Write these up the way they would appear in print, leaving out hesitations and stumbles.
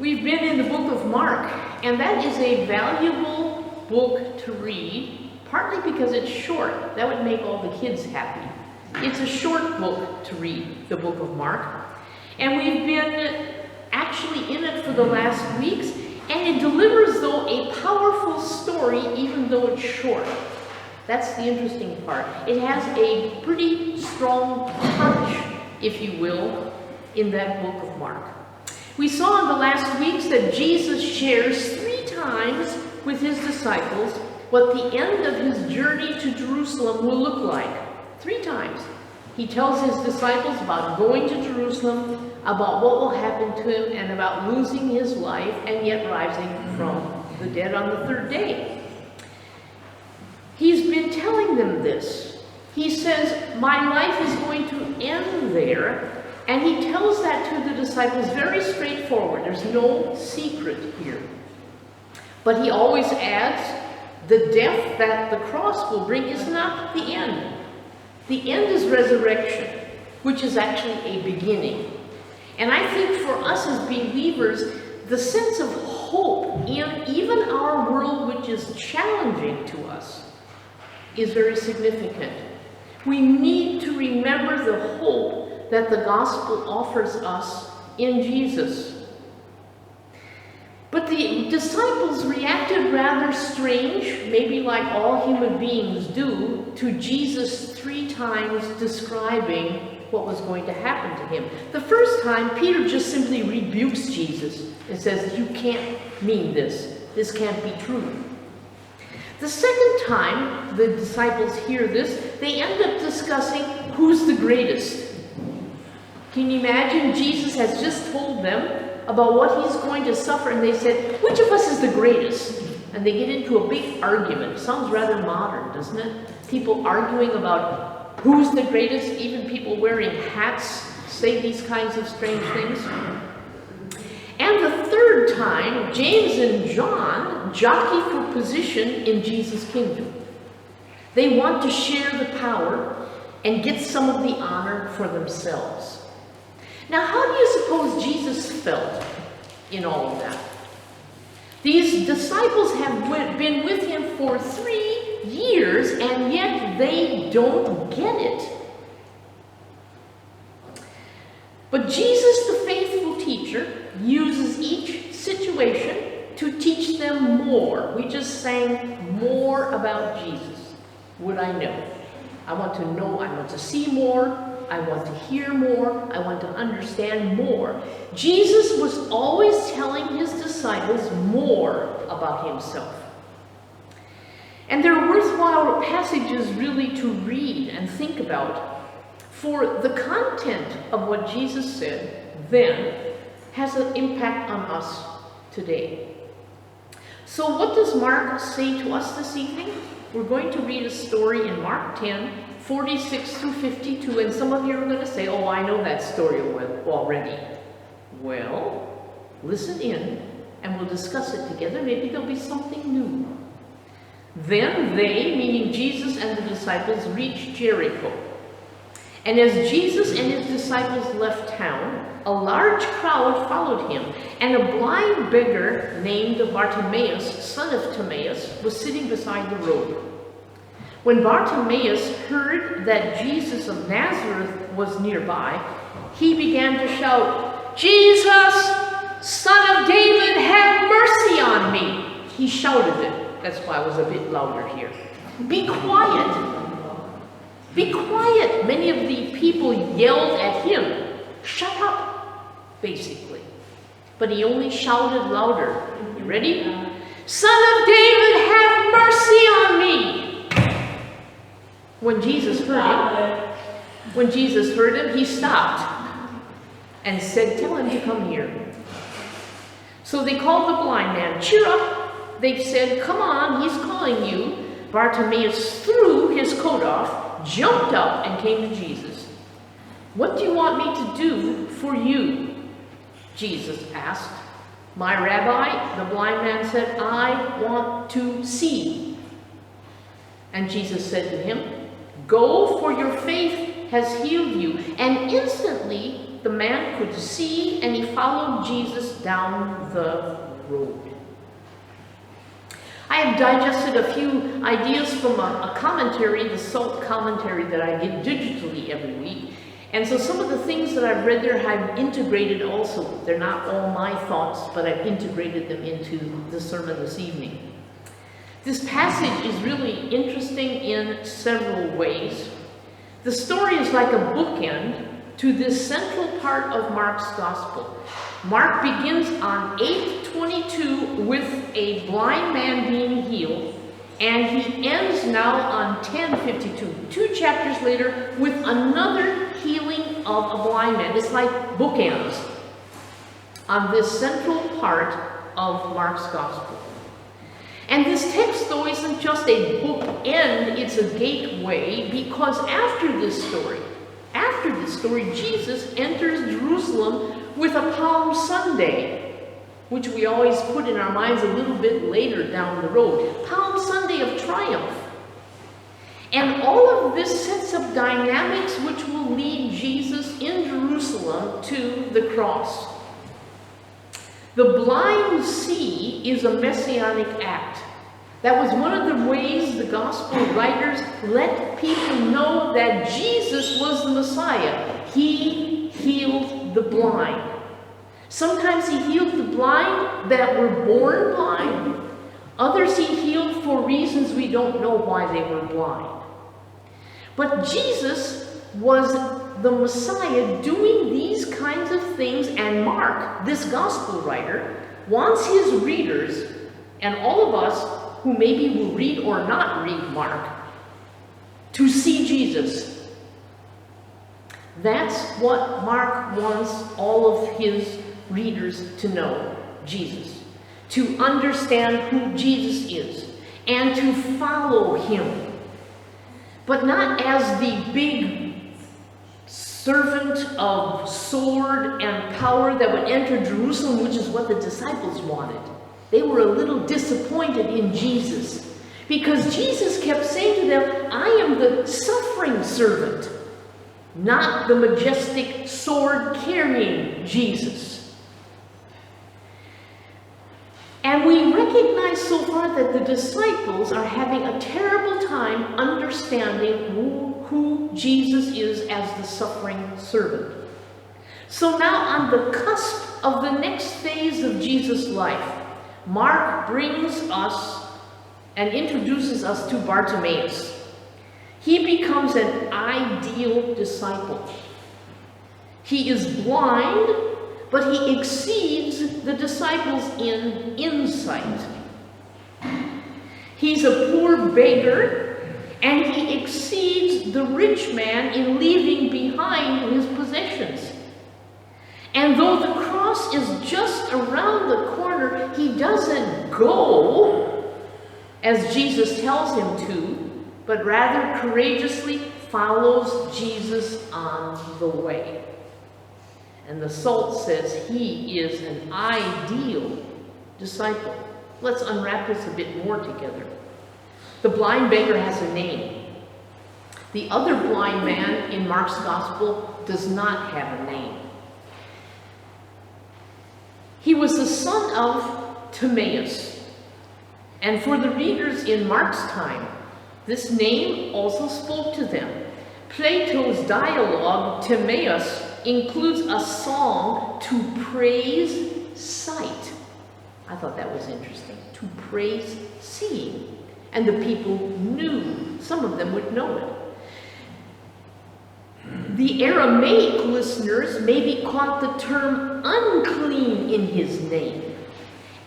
We've been in the book of Mark, and that is a valuable book to read, partly because it's short. That would make all the kids happy. It's a short book to read, the book of Mark. And we've been actually in it for the last weeks, and it delivers, though, a powerful story, even though it's short. That's the interesting part. It has a pretty strong punch, if you will, in that book of Mark. We saw in the last weeks that Jesus shares 3 times with his disciples what the end of his journey to Jerusalem will look like. 3 times. He tells his disciples about going to Jerusalem, about what will happen to him, and about losing his life and yet rising from the dead on the 3rd day. He's been telling them this. He says, my life is going to end there. And he tells that to the disciples very straightforward. There's no secret here. But he always adds, the death that the cross will bring is not the end. The end is resurrection, which is actually a beginning. And I think for us as believers, the sense of hope in even our world, which is challenging to us, is very significant. We need to remember the hope that the gospel offers us in Jesus. But the disciples reacted rather strange, maybe like all human beings do, to Jesus 3 times describing what was going to happen to him. The first time, Peter just simply rebukes Jesus and says, you can't mean this. This can't be true. The second time the disciples hear this, they end up discussing who's the greatest. Can you imagine? Jesus has just told them about what he's going to suffer, and they said, which of us is the greatest? And they get into a big argument. Sounds rather modern, doesn't it? People arguing about who's the greatest, even people wearing hats say these kinds of strange things. And the third time, James and John jockey for position in Jesus' kingdom. They want to share the power and get some of the honor for themselves. Now, how do you suppose Jesus felt in all of that? These disciples have been with him for 3 years, and yet they don't get it. But Jesus, the faithful teacher, uses each situation to teach them more. We just sang more about Jesus. Would I know? I want to know, I want to see more. I want to hear more. I want to understand more. Jesus was always telling his disciples more about himself. And they're worthwhile passages really to read and think about, for the content of what Jesus said then has an impact on us today. So what does Mark say to us this evening? We're going to read a story in Mark 10, 46 through 52, and some of you are going to say, oh, I know that story already. Well, listen in, and we'll discuss it together. Maybe there'll be something new. Then they, meaning Jesus and the disciples, reached Jericho. And as Jesus and his disciples left town, a large crowd followed him, and a blind beggar named Bartimaeus, son of Timaeus, was sitting beside the road. When Bartimaeus heard that Jesus of Nazareth was nearby, he began to shout, Jesus, Son of David, have mercy on me. He shouted it. That's why I was a bit louder here. Be quiet. Be quiet. Many of the people yelled at him. Shut up, basically. But he only shouted louder. You ready? Son of David, have mercy on me. When Jesus heard him, he stopped and said, tell him to come here. So they called the blind man. Cheer up, they said, come on, he's calling you. Bartimaeus threw his coat off, jumped up, and came to Jesus. What do you want me to do for you? Jesus asked. My rabbi, the blind man said, I want to see. And Jesus said to him, go, for your faith has healed you. And instantly the man could see, and he followed Jesus down the road. I have digested a few ideas from a commentary, the SALT commentary that I get digitally every week. And so some of the things that I've read there I've integrated also. They're not all my thoughts, but I've integrated them into the sermon this evening. This passage is really interesting in several ways. The story is like a bookend to this central part of Mark's gospel. Mark begins on 8:22 with a blind man being healed, and he ends now on 10:52, 2 chapters later, with another healing of a blind man. It's like bookends on this central part of Mark's gospel. And this text, though, isn't just a bookend, it's a gateway, because after this story, Jesus enters Jerusalem with a Palm Sunday, which we always put in our minds a little bit later down the road. Palm Sunday of triumph. And all of this sets up dynamics which will lead Jesus in Jerusalem to the cross. The blind see is a messianic act. That was one of the ways the gospel writers let people know that Jesus was the Messiah. He healed the blind. Sometimes he healed the blind that were born blind. Others he healed for reasons we don't know why they were blind. But Jesus was the Messiah doing these kinds of things, and Mark, this gospel writer, wants his readers, and all of us who maybe will read or not read Mark, to see Jesus. That's what Mark wants all of his readers to know, Jesus. To understand who Jesus is, and to follow him. But not as the big servant of sword and power that would enter Jerusalem, which is what the disciples wanted. They were a little disappointed in Jesus, because Jesus kept saying to them, I am the suffering servant, not the majestic sword-carrying Jesus. And we recognize so far that the disciples are having a terrible time understanding who Jesus is as the suffering servant. So now on the cusp of the next phase of Jesus' life, Mark brings us and introduces us to Bartimaeus. He becomes an ideal disciple. He is blind, but he exceeds the disciples in insight. He's a poor beggar, and he exceeds the rich man in leaving behind his possessions. And though the cross is just around the corner, he doesn't go as Jesus tells him to, but rather courageously follows Jesus on the way. And the SALT says he is an ideal disciple. Let's unwrap this a bit more together. The blind beggar has a name. The other blind man in Mark's gospel does not have a name. He was the son of Timaeus. And for the readers in Mark's time, this name also spoke to them. Plato's dialogue, Timaeus, includes a song to praise sight. I thought that was interesting. To praise seeing. And the people knew. Some of them would know it. The Aramaic listeners maybe caught the term unclean in his name.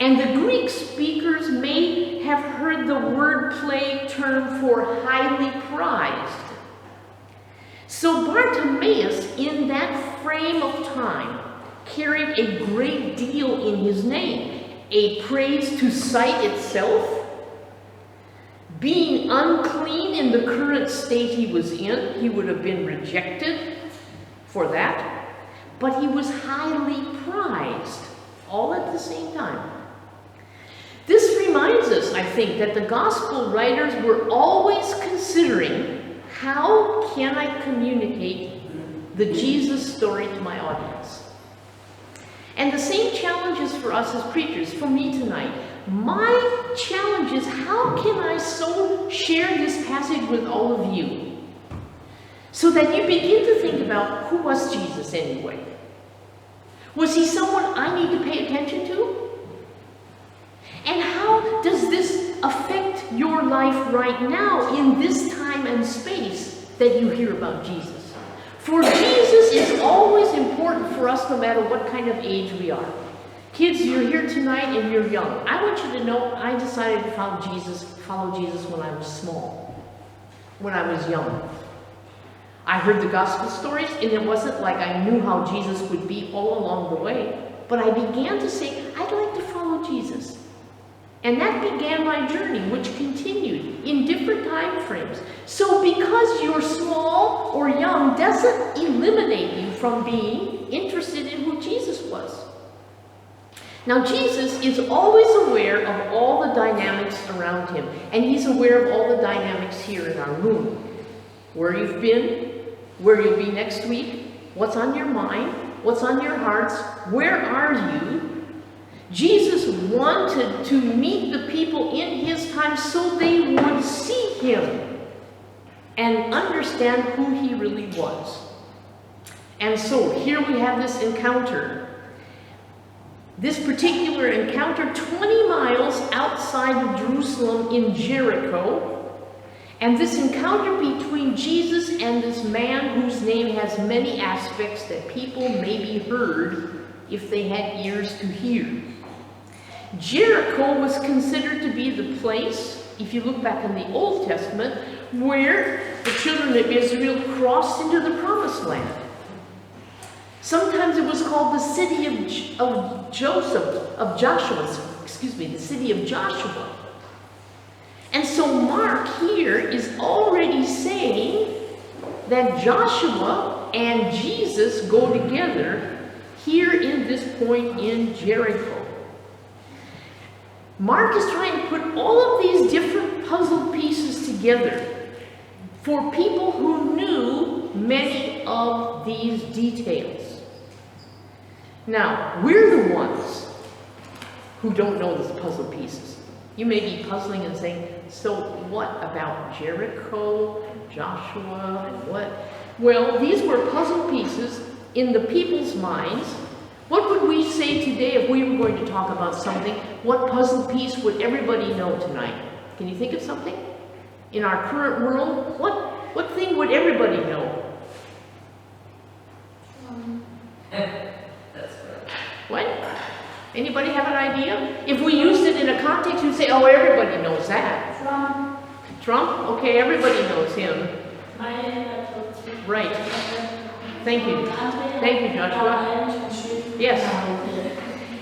And the Greek speakers may have heard the wordplay term for highly prized. So Bartimaeus, in that frame of time, carried a great deal in his name. A praise to sight itself, being unclean in the current state he was in, he would have been rejected for that, but he was highly prized, all at the same time. This reminds us, I think, that the gospel writers were always considering, how can I communicate the Jesus story to my audience. And the same challenge is for us as preachers, for me tonight. My challenge is, how can I so share this passage with all of you so that you begin to think about, who was Jesus anyway? Was he someone I need to pay attention to? And how does this affect your life right now in this time and space that you hear about Jesus? For Jesus is always important for us no matter what kind of age we are. Kids, you're here tonight and you're young. I want you to know I decided to follow Jesus when I was small, when I was young. I heard the gospel stories, and it wasn't like I knew how Jesus would be all along the way, but I began to say, I'd like to follow Jesus. And that began my journey, which continued in different time frames. So because you're small or young doesn't eliminate you from being interested in who Jesus was. Now, Jesus is always aware of all the dynamics around him, and he's aware of all the dynamics here in our room. Where you've been, where you'll be next week, what's on your mind, what's on your hearts, where are you? Jesus wanted to meet the people in his time so they would see him and understand who he really was. And so here we have this encounter. This particular encounter 20 miles outside of Jerusalem in Jericho. And this encounter between Jesus and this man whose name has many aspects that people maybe heard if they had ears to hear. Jericho was considered to be the place, if you look back in the Old Testament, where the children of Israel crossed into the Promised Land. Sometimes it was called the city of Joshua, the city of Joshua. And so Mark here is already saying that Joshua and Jesus go together here in this point in Jericho. Mark is trying to put all of these different puzzle pieces together for people who knew many of these details. Now, we're the ones who don't know these puzzle pieces. You may be puzzling and saying, so what about Jericho and Joshua and what? Well, these were puzzle pieces in the people's minds. What would we say today if we were going to talk about something? What puzzle piece would everybody know tonight? Can you think of something? In our current world, what thing would everybody know? That's right. What? Anybody have an idea? If we used it in a context, you'd say, oh, everybody knows that. Trump. Trump? Okay, everybody knows him. Right. Thank you. Thank you, Joshua. Yes.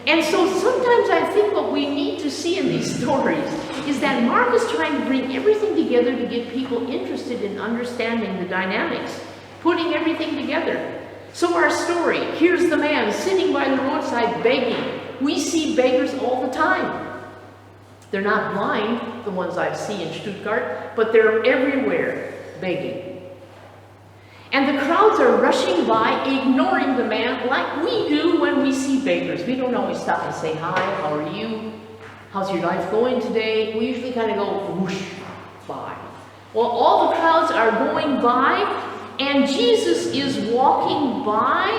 And so sometimes I think what we need to see in these stories is that Mark is trying to bring everything together to get people interested in understanding the dynamics, putting everything together. So our story, here's the man sitting by the roadside begging. We see beggars all the time. They're not blind, the ones I see in Stuttgart, but they're everywhere begging. And the crowds are rushing by, ignoring the man like we do when we see beggars. We don't always stop and say, hi, how are you? How's your life going today? We usually kind of go whoosh by. Well, all the crowds are going by, and Jesus is walking by,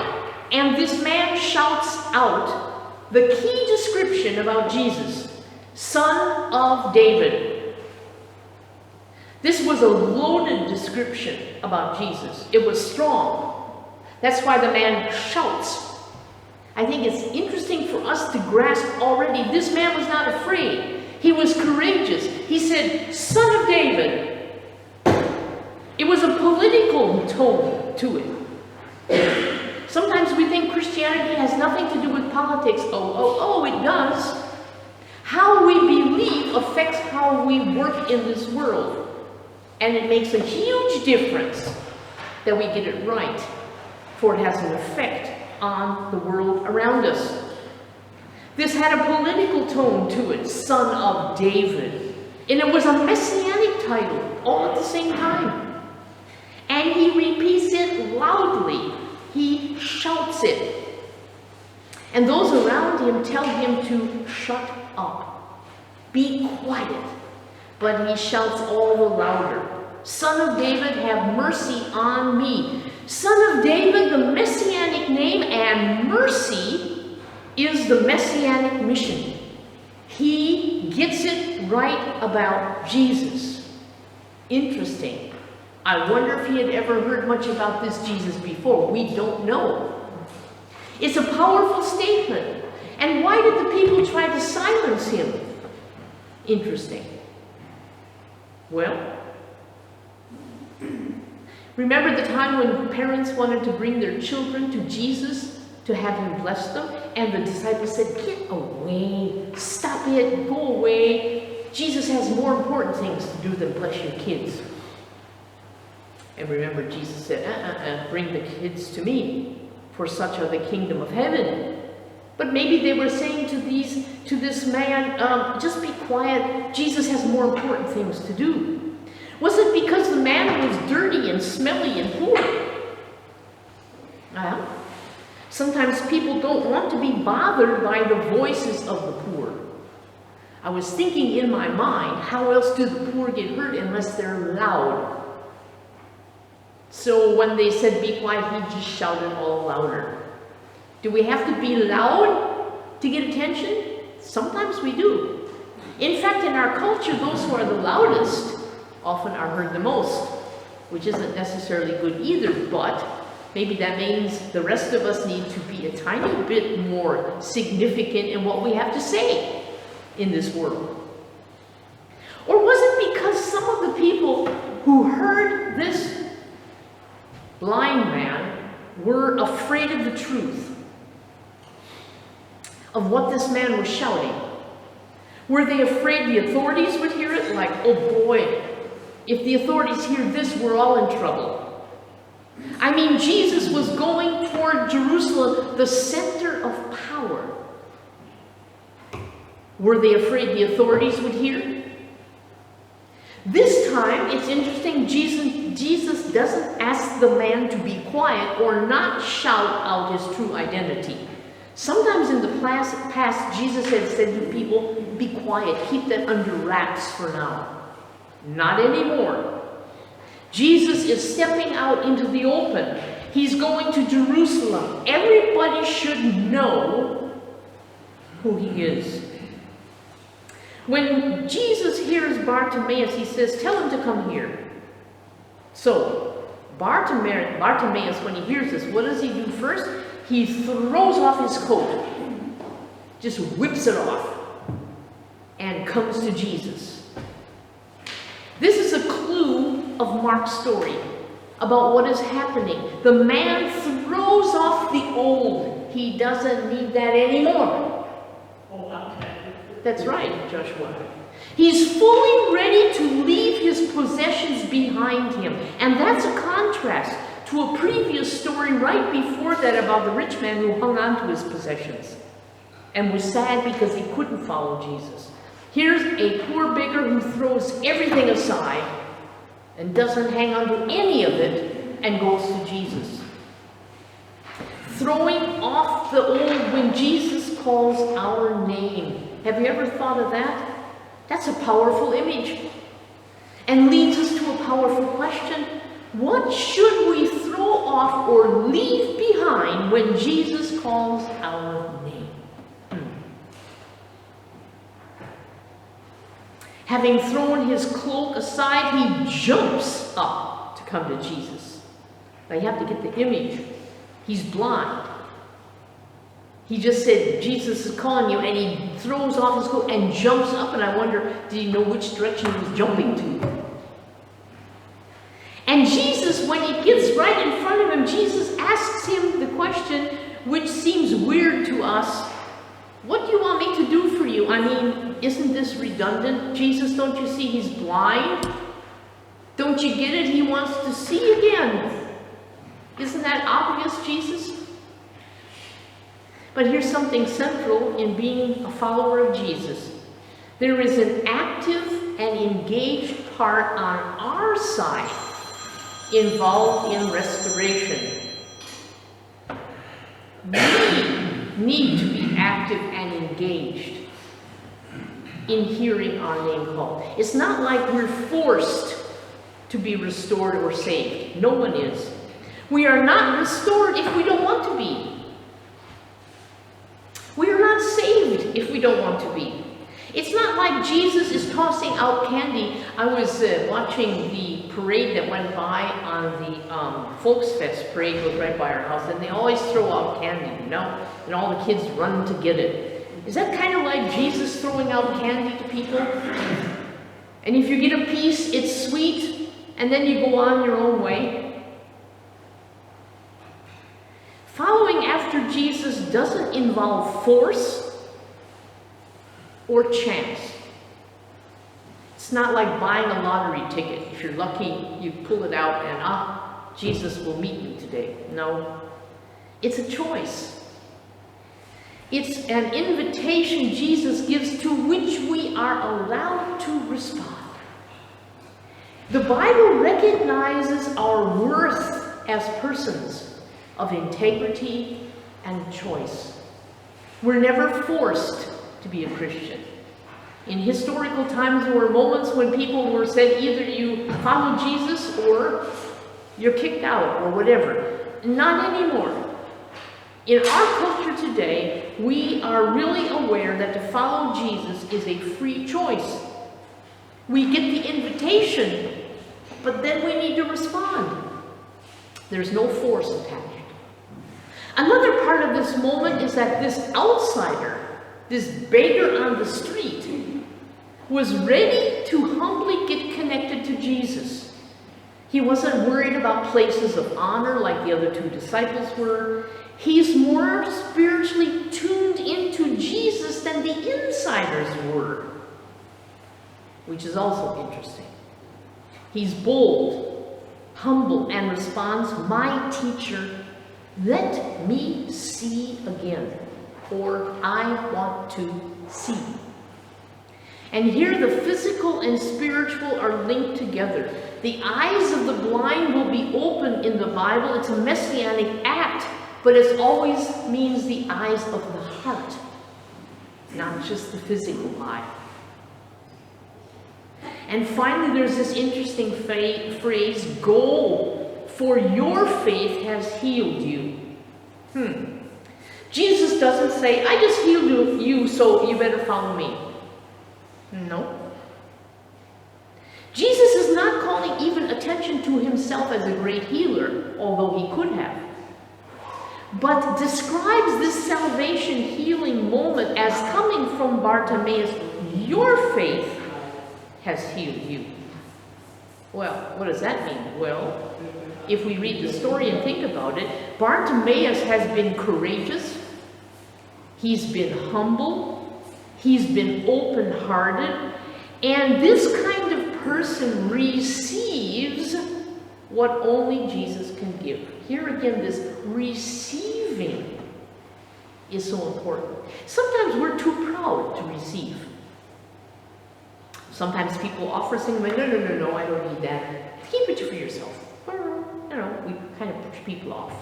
and this man shouts out the key description about Jesus, Son of David. This was a loaded description about Jesus. It was strong. That's why the man shouts. I think it's interesting for us to grasp already, this man was not afraid. He was courageous. He said, Son of David. It was a political tone to it. Sometimes we think Christianity has nothing to do with politics. Oh, it does. How we believe affects how we work in this world. And it makes a huge difference that we get it right, for it has an effect on the world around us. This had a political tone to it, Son of David. And it was a messianic title, all at the same time. And he repeats it loudly, stops it. And those around him tell him to shut up, be quiet. But he shouts all the louder, "Son of David, have mercy on me." Son of David, the messianic name, and mercy is the messianic mission. He gets it right about Jesus. Interesting. I wonder if he had ever heard much about this Jesus before. We don't know. It's a powerful statement. And why did the people try to silence him? Interesting. Well, remember the time when parents wanted to bring their children to Jesus to have him bless them? And the disciples said, "Get away, stop it, go away. Jesus has more important things to do than bless your kids." And remember, Jesus said, "Bring the kids to me, for such are the kingdom of heaven." But maybe they were saying to this man, "Just be quiet. Jesus has more important things to do." Was it because the man was dirty and smelly and poor? Well, sometimes people don't want to be bothered by the voices of the poor. I was thinking in my mind, how else do the poor get hurt unless they're loud? So when they said be quiet, he just shouted all louder. Do we have to be loud to get attention? Sometimes we do. In fact, in our culture, those who are the loudest often are heard the most, which isn't necessarily good either, but maybe that means the rest of us need to be a tiny bit more significant in what we have to say in this world. Or was it because some of the people who heard this blind man were afraid of the truth of what this man was shouting? Were they afraid the authorities would hear it? Like, oh boy, if the authorities hear this, we're all in trouble. I mean, Jesus was going toward Jerusalem, the center of power. Were they afraid the authorities would hear? This time, it's interesting, Jesus doesn't ask the man to be quiet or not shout out his true identity. Sometimes in the past, Jesus had said to people, be quiet, keep that under wraps for now. Not anymore. Jesus is stepping out into the open. He's going to Jerusalem. Everybody should know who he is. When Jesus hears Bartimaeus, he says, tell him to come here. So, Bartimaeus, when he hears this, what does he do first? He throws off his coat, just whips it off, and comes to Jesus. This is a clue of Mark's story about what is happening. The man throws off the old. He doesn't need that anymore. That's right, Joshua. He's fully ready to leave his possessions behind him. And that's a contrast to a previous story right before that about the rich man who hung on to his possessions and was sad because he couldn't follow Jesus. Here's a poor beggar who throws everything aside and doesn't hang on to any of it and goes to Jesus. Throwing off the old when Jesus calls our name. Have you ever thought of that? That's a powerful image and leads us to a powerful question. What should we throw off or leave behind when Jesus calls our name? Having thrown his cloak aside, he jumps up to come to Jesus. Now you have to get the image. He's blind. He just said, Jesus is calling you, and he throws off his coat and jumps up, and I wonder, did he know which direction he was jumping to? And Jesus, when he gets right in front of him, Jesus asks him the question, which seems weird to us. What do you want me to do for you? I mean, isn't this redundant? Jesus, don't you see he's blind? Don't you get it? He wants to see again. Isn't that obvious, Jesus? But here's something central in being a follower of Jesus. There is an active and engaged part on our side involved in restoration. need to be active and engaged in hearing our name called. It's not like we're forced to be restored or saved. No one is. We are not restored if we don't want to be. We are not saved if we don't want to be. It's not like Jesus is tossing out candy. I was watching the parade that went by on the Volksfest parade, goes right by our house, and they always throw out candy, you know, and all the kids run to get it. Is that kind of like Jesus throwing out candy to people? And if you get a piece, it's sweet, and then you go on your own way. Following after Jesus doesn't involve force or chance. It's not like buying a lottery ticket. If you're lucky, you pull it out and, Jesus will meet me today. No, it's a choice. It's an invitation Jesus gives to which we are allowed to respond. The Bible recognizes our worth as persons of integrity and choice. We're never forced to be a Christian. In historical times, there were moments when people were said, either you follow Jesus or you're kicked out or whatever. Not anymore. In our culture today, we are really aware that to follow Jesus is a free choice. We get the invitation, but then we need to respond. There's no force attached. Another part of this moment is that this outsider, this beggar on the street, was ready to humbly get connected to Jesus. He wasn't worried about places of honor like the other two disciples were. He's more spiritually tuned into Jesus than the insiders were, which is also interesting. He's bold, humble, and responds, "My teacher, let me see again," or "I want to see." And here the physical and spiritual are linked together. The eyes of the blind will be opened in the Bible. It's a messianic act, but it always means the eyes of the heart, not just the physical eye. And finally, there's this interesting phrase, "Go, for your faith has healed you." Jesus doesn't say, "I just healed you, so you better follow me." No. Jesus is not calling even attention to himself as a great healer, although he could have, but describes this salvation healing moment as coming from Bartimaeus. Your faith has healed you. Well, what does that mean? Well, if we read the story and think about it, Bartimaeus has been courageous, he's been humble, he's been open-hearted, and this kind of person receives what only Jesus can give. Here again, this receiving is so important. Sometimes we're too proud to receive. Sometimes people offer something, like, no, I don't need that. Keep it for yourself. You know, we kind of push people off.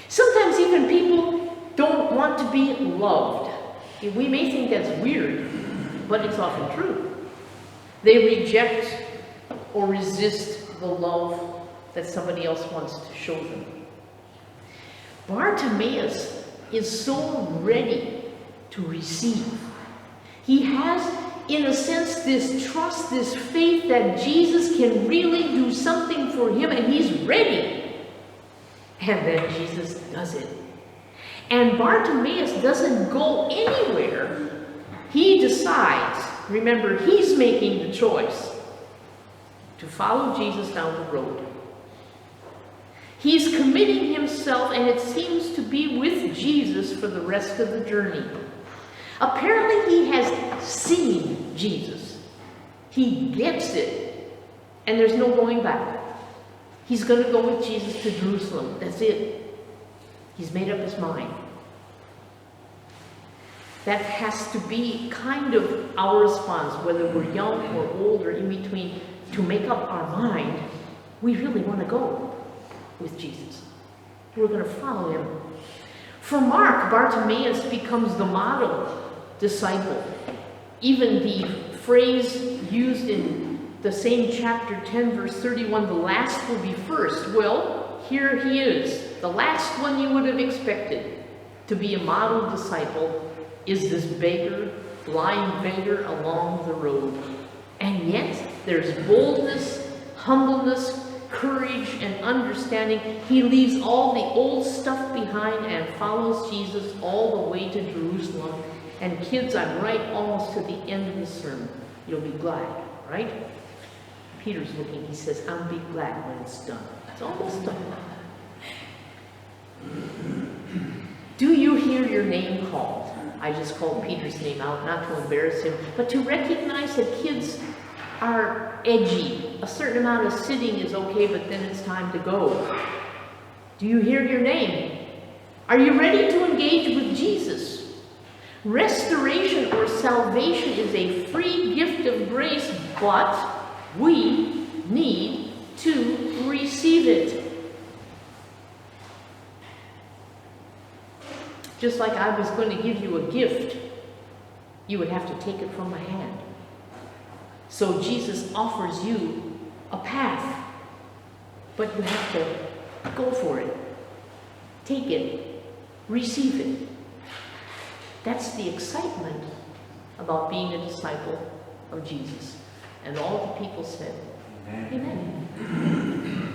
Sometimes even people don't want to be loved. We may think that's weird, but it's often true. They reject or resist the love that somebody else wants to show them. Bartimaeus is so ready to receive. He has, in a sense, this trust, this faith that Jesus can really do something for him, and he's ready. And then Jesus does it. And Bartimaeus doesn't go anywhere. He decides, remember, he's making the choice to follow Jesus down the road. He's committing himself, and it seems to be with Jesus for the rest of the journey. Apparently, he has seen Jesus. He gets it, and there's no going back. He's going to go with Jesus to Jerusalem. That's it. He's made up his mind. That has to be kind of our response, whether we're young or old or in between, to make up our mind. We really want to go with Jesus. We're going to follow him. For Mark, Bartimaeus becomes the model disciple. Even the phrase used in the same chapter 10, verse 31, the last will be first. Well, here he is. The last one you would have expected to be a model disciple is this beggar, blind beggar along the road. And yet, there's boldness, humbleness, courage, and understanding. He leaves all the old stuff behind and follows Jesus all the way to Jerusalem. And kids, I'm right almost to the end of the sermon. You'll be glad, right? Peter's looking, he says, I'll be glad when it's done. It's almost done. Do you hear your name called? I just called Peter's name out, not to embarrass him, but to recognize that kids are edgy. A certain amount of sitting is okay, but then it's time to go. Do you hear your name? Are you ready to engage with Jesus? Restoration or salvation is a free gift of grace, but we need to receive it. Just like I was going to give you a gift, you would have to take it from my hand. So Jesus offers you a path, but you have to go for it. Take it. Receive it. That's the excitement about being a disciple of Jesus. And all the people said, Amen. Amen.